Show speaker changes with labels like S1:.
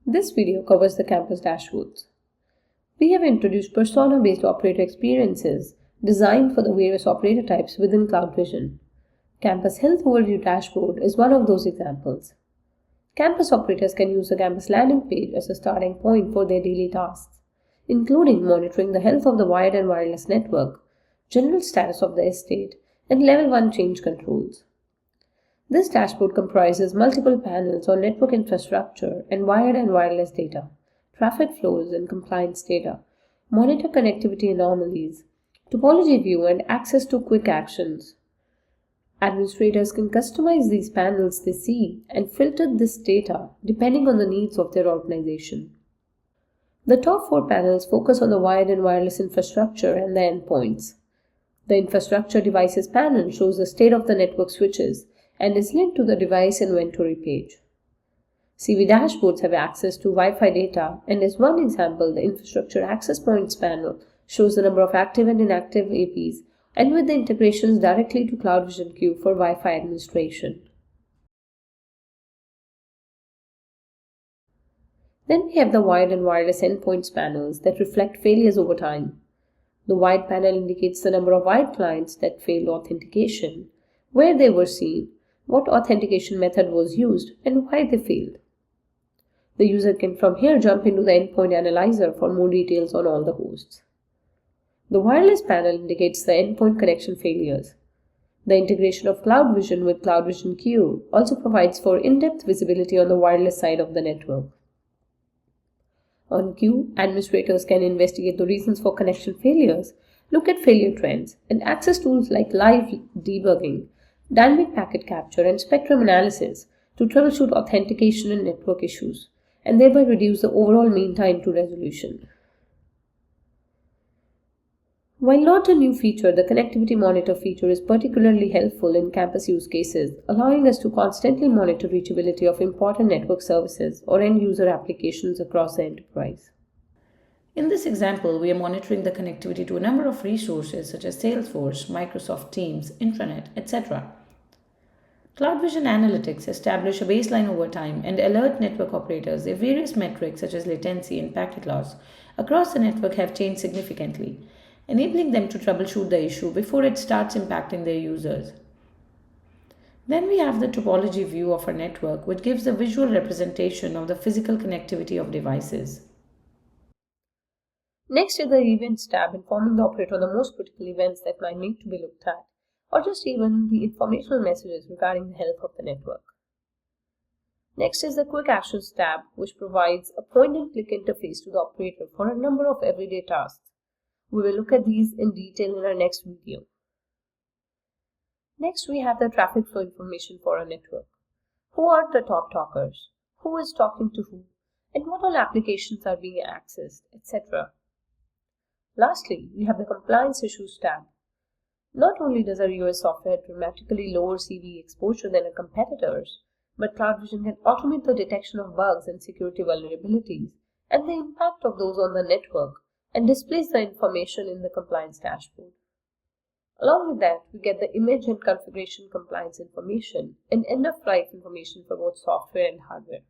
S1: This video covers the campus dashboards. We have introduced persona-based operator experiences designed for the various operator types within CloudVision. Campus Health Overview Dashboard is one of those examples. Campus operators can use the campus landing page as a starting point for their daily tasks, including monitoring the health of the wired and wireless network, general status of the estate, and Level 1 change controls. This dashboard comprises multiple panels on network infrastructure and wired and wireless data, traffic flows and compliance data, monitor connectivity anomalies, topology view, and access to quick actions. Administrators can customize these panels they see and filter this data depending on the needs of their organization. The top 4 panels focus on the wired and wireless infrastructure and the endpoints. The Infrastructure Devices panel shows the state of the network switches and is linked to the device inventory page. CV dashboards have access to Wi-Fi data, and as one example, the Infrastructure Access Points panel shows the number of active and inactive APs, and with the integrations directly to CloudVision Q for Wi-Fi administration. Then we have the wired and wireless endpoints panels that reflect failures over time. The wired panel indicates the number of wired clients that failed authentication, where they were seen, what authentication method was used, and why they failed. The user can from here jump into the endpoint analyzer for more details on all the hosts. The wireless panel indicates the endpoint connection failures. The integration of CloudVision with CloudVision Q also provides for in-depth visibility on the wireless side of the network. On Q, administrators can investigate the reasons for connection failures, look at failure trends, and access tools like live debugging, dynamic packet capture, and spectrum analysis to troubleshoot authentication and network issues, and thereby reduce the overall mean time to resolution. While not a new feature, the Connectivity Monitor feature is particularly helpful in campus use cases, allowing us to constantly monitor reachability of important network services or end-user applications across the enterprise.
S2: In this example, we are monitoring the connectivity to a number of resources such as Salesforce, Microsoft Teams, Intranet, etc. CloudVision Analytics establish a baseline over time and alert network operators if various metrics such as latency and packet loss across the network have changed significantly, enabling them to troubleshoot the issue before it starts impacting their users. Then we have the topology view of our network, which gives a visual representation of the physical connectivity of devices.
S1: Next is the Events tab, informing the operator of the most critical events that might need to be looked at, or just even the informational messages regarding the health of the network. Next is the Quick Actions tab, which provides a point-and-click interface to the operator for a number of everyday tasks. We will look at these in detail in our next video. Next, we have the traffic flow information for our network. Who are the top talkers? Who is talking to who? And what all applications are being accessed, etc. Lastly, we have the Compliance Issues tab. Not only does our US software dramatically lower CV exposure than our competitors, but CloudVision can automate the detection of bugs and security vulnerabilities and the impact of those on the network and displays the information in the compliance dashboard. Along with that, we get the image and configuration compliance information and end-of-life information for both software and hardware.